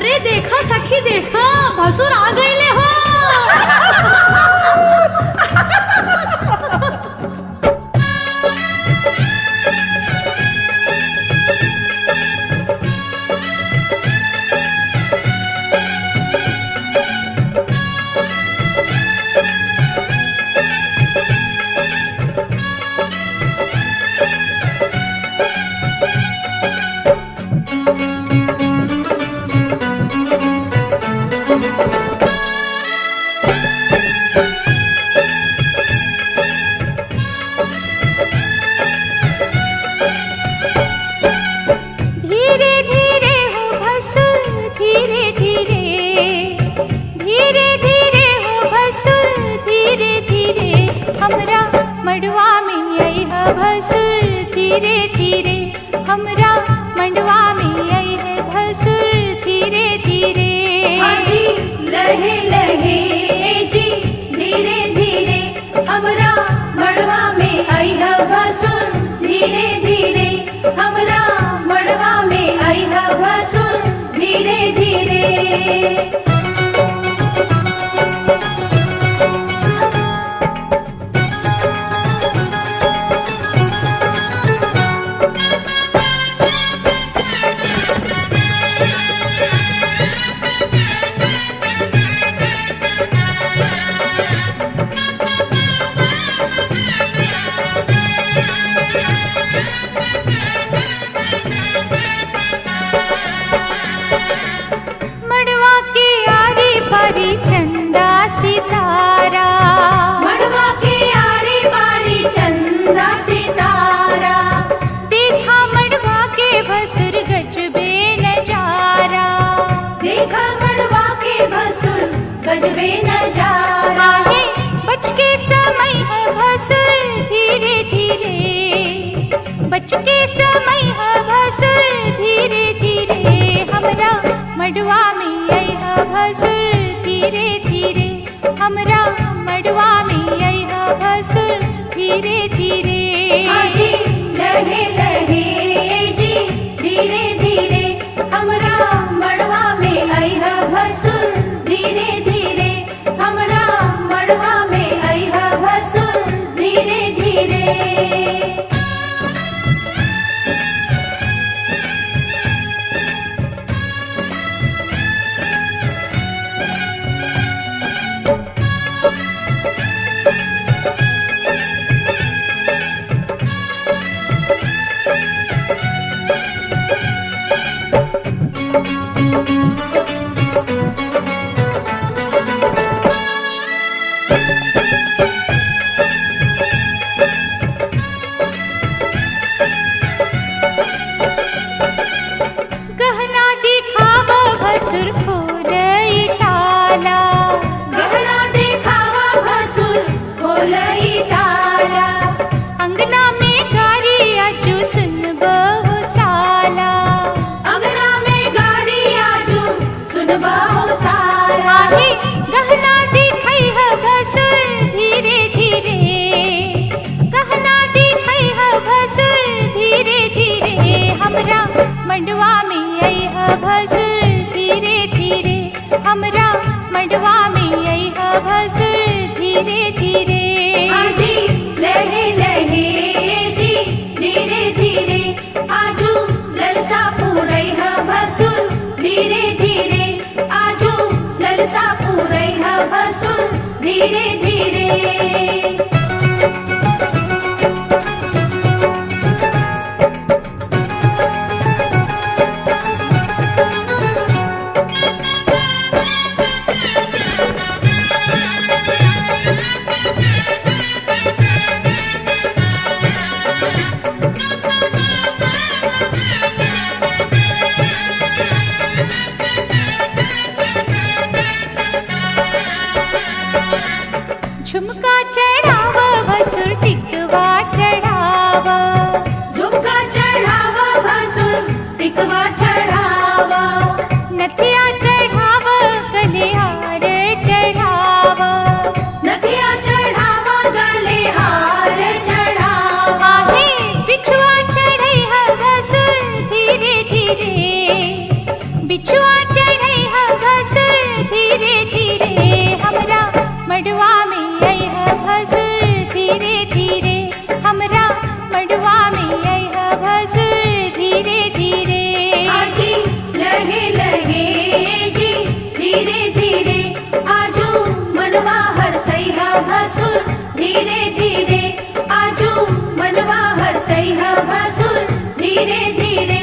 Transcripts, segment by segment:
अरे देखा सखी देखा, भसुर आ गईले हो। धीरे धीरे हमरा मंडवा में आई है भसुर धीरे धीरे। हाजी लहे लहे जी धीरे धीरे हमरा मड़वा में आई है भसुर धीरे धीरे हमरा मड़वा में आई है भसुर धीरे धीरे। चंदा सितारा मड़वा के आरी बारी चंदा सितारा देखा मड़वा के भसुर गजबे नजारा। देखा मड़वा के भसुर गजबे नजारा। आहे बच के समय है भसुर धीरे धीरे बच के समय है भसुर धीरे धीरे हमरा मड़वा में आई है भसुर धीरे धीरे हमरा मड़वा में आई है भसुर धीरे धीरे। हाजी लहे लहे जी धीरे धीरे हमरा मड़वा में आई है भसुर धीरे धीरे हमरा मड़वा में आई है भसुर धीरे धीरे। गहना दिखावा भसुर खोलई ताला। गहना दिखावा भसुर खोलई ताला। अंगना में गारी आजू सुन बहु साला। अंगना में गारी आजू सुन बहु साला। आहे गहना दिखाई है भसुर धीरे धीरे गहना दिखाई है भसुर धीरे धीरे हमरा मंडवा में आई है भसुर धीरे धीरे हमरा मंडवा में आई है भसुर धीरे धीरे। हाजी लहे लहे जी धीरे धीरे आजू ललसा पूरई है भसुर धीरे धीरे आजू ललसा पूरई है भसुर धीरे धीरे। झुमका चढ़ाव भसुर टिकवा चढ़ाव। झुमका चढ़ावा भसुर टिकवा चढ़ावा। नथिया चढ़ाव गले हार चढ़ाव। नथिया चढ़ावा गले हार चढ़ावा। आहे बिछुआ चढ़ई है भसुर धीरे धीरे बिछुआ चढ़ई मड़वा में अइह भसुर धीरे धीरे, हमरा मड़वा में अइह भसुर धीरे धीरे। आजी लहे लहे जी धीरे धीरे, आजू मनवा हरसैहा भसुर धीरे धीरे, आजू मनवा हरसैहा भसुर धीरे धीरे।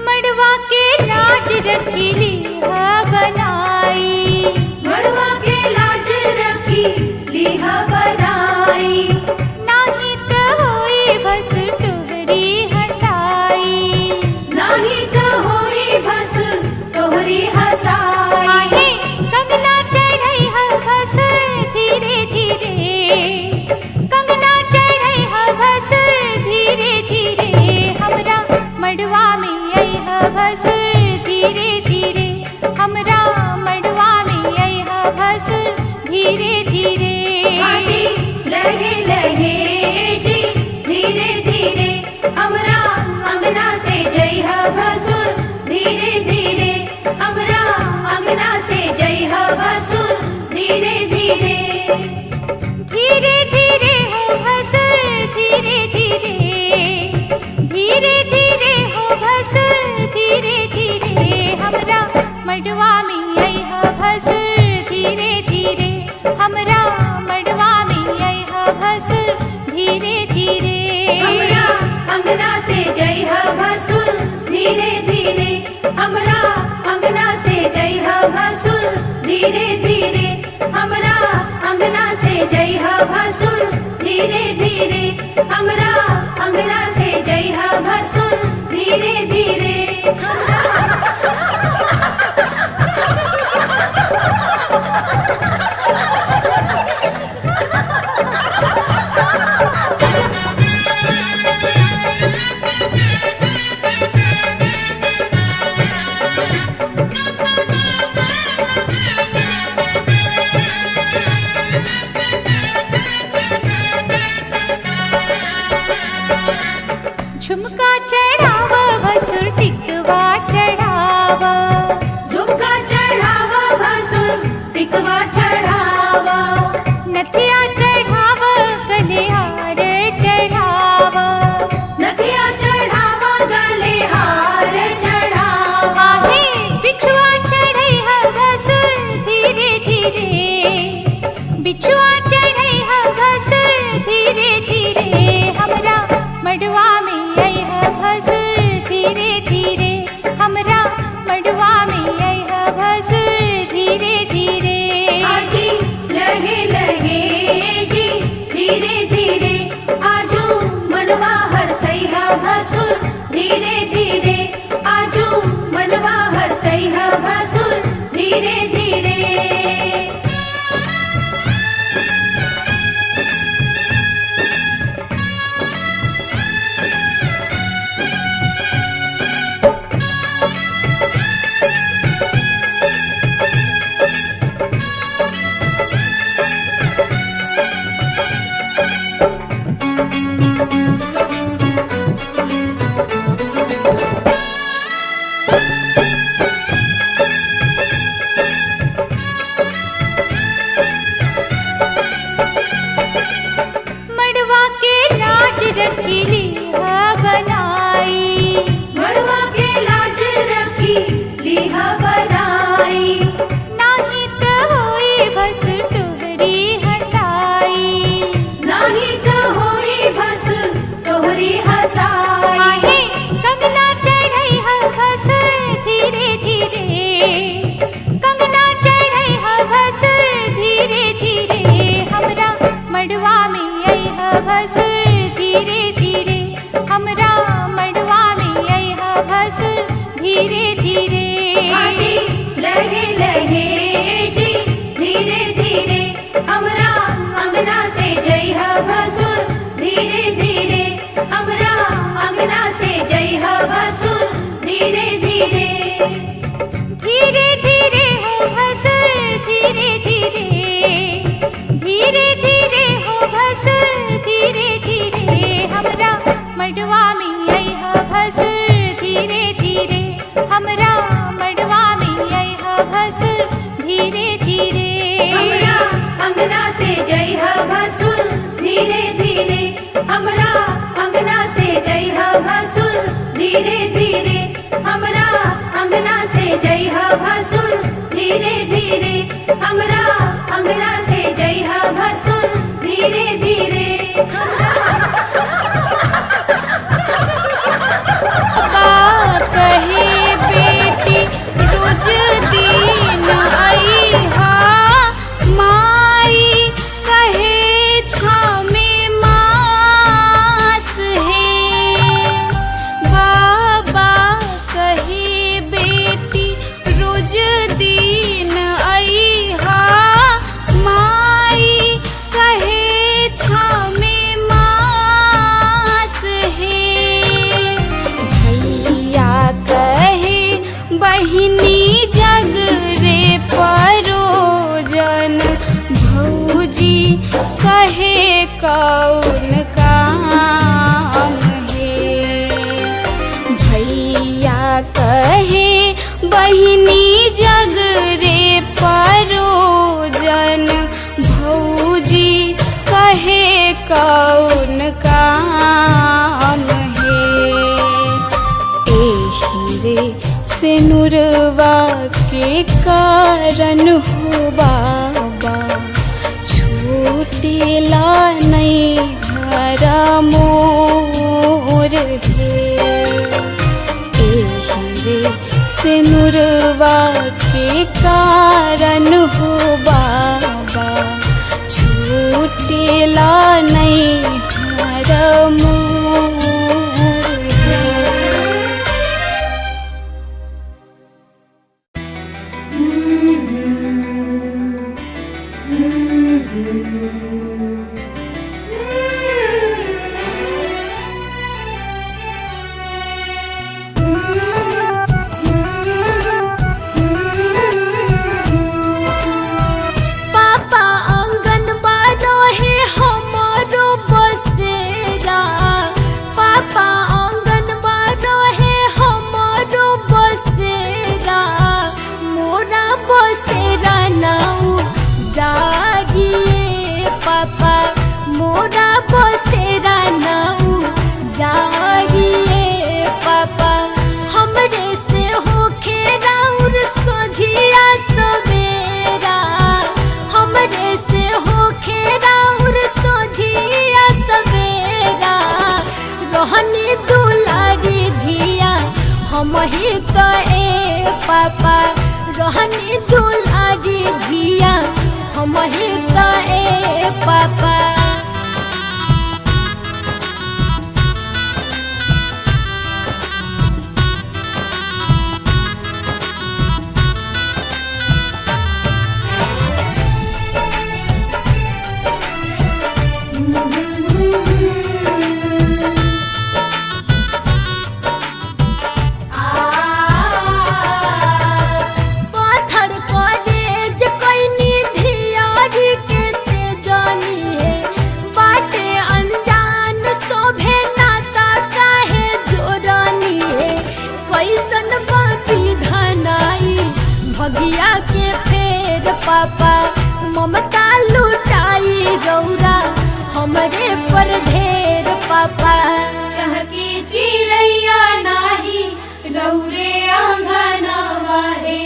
मड़वा के लाज रखीली ह बनाई, मड़वा के लाज रखी लीह बनाई, नाही त होई भसुर तोहरी हसाई। नाही तो होई भसुर तोहरी हसाई। आहे कंगना चढ़ई ह भसुर धीरे धीरे, कंगना चढ़ई ह भसुर धीरे धीरे, हमरा मड़वा में अइह भसुर धीरे धीरे, हमरा मड़वा में अइह भसुर धीरे धीरे। आजी लहे लहे जी धीरे धीरे, हमरा अंगना से जइह भसुर धीरे धीरे, हमरा अंगना से जइह भसुर धीरे धीरे। धीरे धीरे हो भसुर धीरे धीरे, धीरे धीरे हो भसुर धीरे धीरे, हमरा मड़वा में अइह भसुर धीरे धीरे, हमरा मड़वा में अइह भसुर धीरे धीरे। हमरा अंगना से जइह भसुर धीरे धीरे, हमरा अंगना से जइह भसुर धीरे धीरे, हमरा अंगना से जइह भसुर धीरे धीरे, हमरा अंगना से जइह भसुर धीरे धीरे। झुमका चढ़ाव भसुर टिकवा चढ़ाव, झुमका चढ़ावा भसुर टिकवा चढ़ावा, नथिया चढ़ाव गले हार चढ़ाव, नथिया चढ़ावा गले हार चढ़ावा। आहे बिछुआ चढ़ई ह भसुर धीरे धीरे, बिछुआ चढ़ई ह भसुर धीरे धीरे, हमरा मड़वा में अइह भसुर धीरे धीरे, हमरा मड़वा में अइह भसुर धीरे धीरे। आजी लहे लहे जी धीरे धीरे, आजू मनवा हरसैहा भसुर धीरे धीरे, आजू मनवा हरसैहा भसुर धीरे धीरे। मड़वा के लाज रखीली ह बनाई, मड़वा के लाज रखी लीह बनाई, नाही त होई भसुर तोहरी हसाई। नाही तो होई भसुर तोहरी हसाई। आहे कंगना चढ़ई ह भसुर धीरे धीरे, कंगना चढ़ई ह भसुर धीरे धीरे, हमरा मड़वा में अइह भसुर धीरे धीरे, हमरा मड़वा में अइह भसुर धीरे धीरे। हाँ जी लहे लहे जी धीरे धीरे हमरा अंगना से जइह भसुर धीरे धीरे हमरा अंगना से जइह भसुर धीरे धीरे धीरे धीरे हो भसुर धीरे धीरे धीरे धीरे हो भसुर धीरे धीरे हमरा मड़वा में अइह भसुर धीरे धीरे हमरा मड़वा में अइह भसुर धीरे धीरे हमरा अंगना से जइह भसुर धीरे धीरे हमरा अंगना से जइह भसुर धीरे धीरे हमरा अंगना से जइह भसुर धीरे धीरे हमरा अंगना से जइह भसुर धीरे धीरे कहे बेटी रोज दिन अइहा माई कहे छामे मास है बाबा कहे बेटी रोज दिन अइहा माई कहे छामे मास है भैया कहे बहिनी जग रे परोजन भौजी कहे कौन काम है भैया कहे बहिनी जग रे परोजन भौजी कहे कौन काम है एही रे से नुरवा के कारण हो बाबा छूटेला नहीं हरा मोर है एही रे से नुरवा के कारण हो बाबा छूटेला नहीं हरा मोर है पापा आंगन बाड़ो है हमारो बसेरा पापा आंगन बाड़ो है हमारो बसेरा मोरा बसेरा नाऊ जागिए पापा मोरा बसेरा नाऊ जागिए पापा हमरे से होखे राउर सोझिया सवेरा हमरे से होखे राउर सोझिया सवेरा रहनी दुलारी धिया हम ही तो ए पापा रहनी दुलारी धिया हम ही तो ए पापा पाथर कॉलेज कैनी धियारी के ते जानी है बाटे अनजान सोभे नाता काहे जोरानी है कैसन बापी धनाई भगिया के फेर पापा ममता लुटाई रौरा हमरे पर ढेर पापा चहकी चिड़ैया नाही रौरे आंगनवा है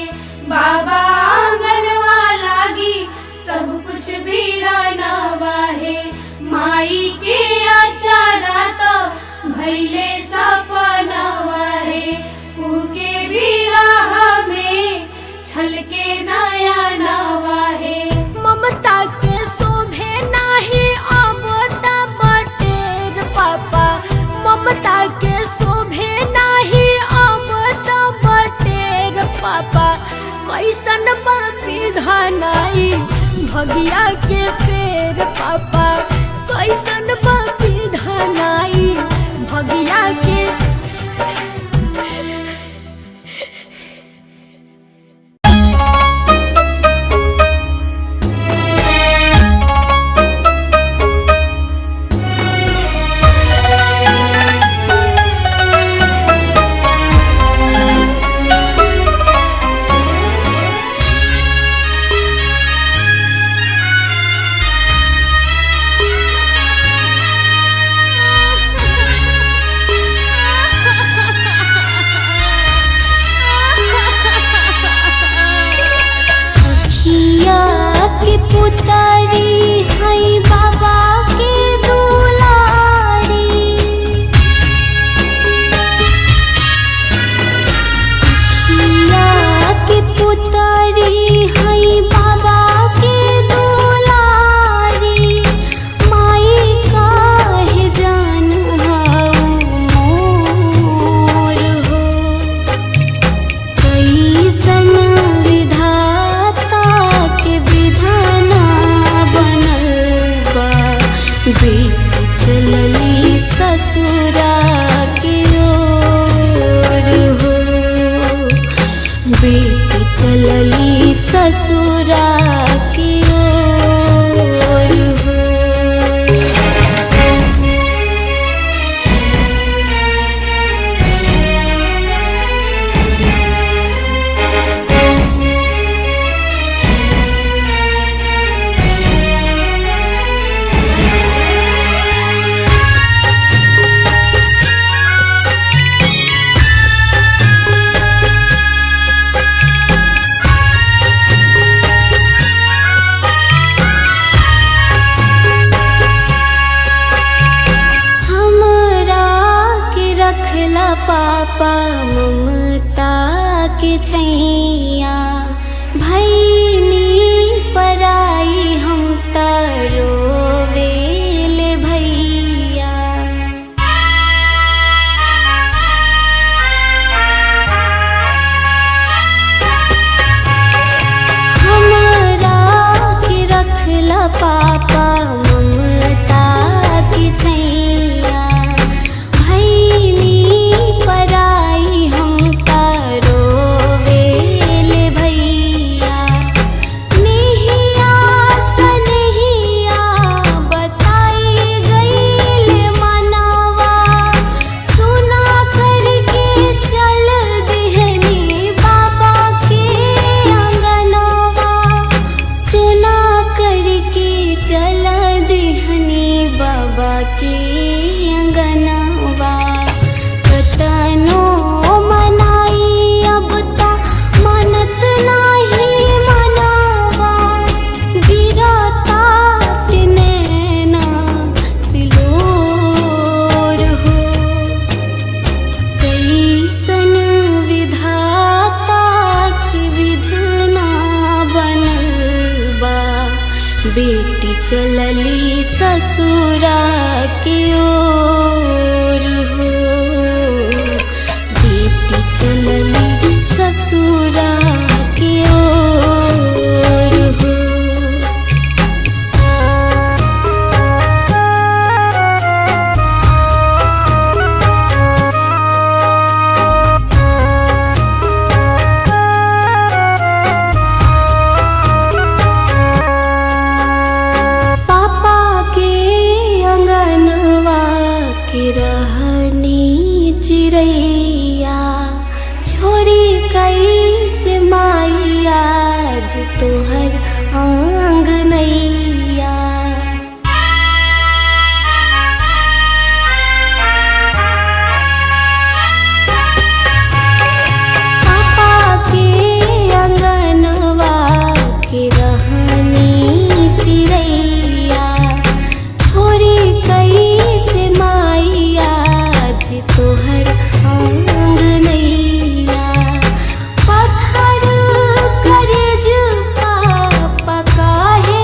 बाबा आंगनवा लागी सब कुछ बीरानवा है माई के आचारा तो भैले सपनवा है कुके बिरह में छलके नया नवा है ममता के शोभे नाही आवता बटेर पापा ममता के विधान आई भगिया के फेर पापा कैसन बा विधान आई भगिया के पुतारी है बाबा के दुलारी किया के पुतारी है बाबा के दुलारी माई काहे जान मोर हो कैसन विधाता के विधाना बेट चलली ससुरा की ओर हो बेट चलली ससुरा की ओर हो पापा ममता के छैया भैनी पराई हम रोवेल भैया हमरा के रखला पापा ममता के छैया पराई हम रोवेल भैया निहिया सनहिया बताई गईल मनवा सुना करके चल दिहनी बाबा के अंगनवा सुना करके चल दिहनी बाबा के अंगनवा तनो मनाई अब ता मनत नाही मनावा गिरता नैना सिलोर हो कैसन विधाता के विधना बनल बा बेटी चलली ससुरा की ओर हो चलली ससुरा की ओर हो पापा के अंगनवा की रहनी चिड़ैया छोरी कैसे माई आज तोहर आंगनैया पापा के अंगनवा के रहनी चिड़ैया छोरी कैसे माई आज तोहर आंगनैया पत्थर करेज पापा काहे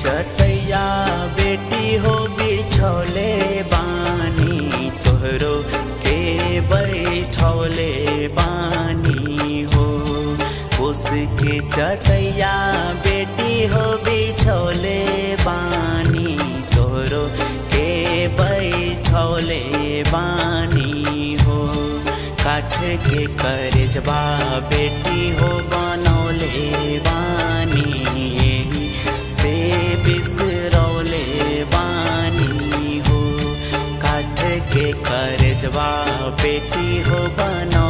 चटैया बेटी हो बिछौले बानी तोहरो के बैठौले बानी हो उसके चटैया बेटी हो बिछौले बानी तोहरो के बैठौले बानी हो काठ के करजबा बेटी हो बनौले बानी यही से बिसरौले बानी हो काठ के करजबा बेटी हो बनौले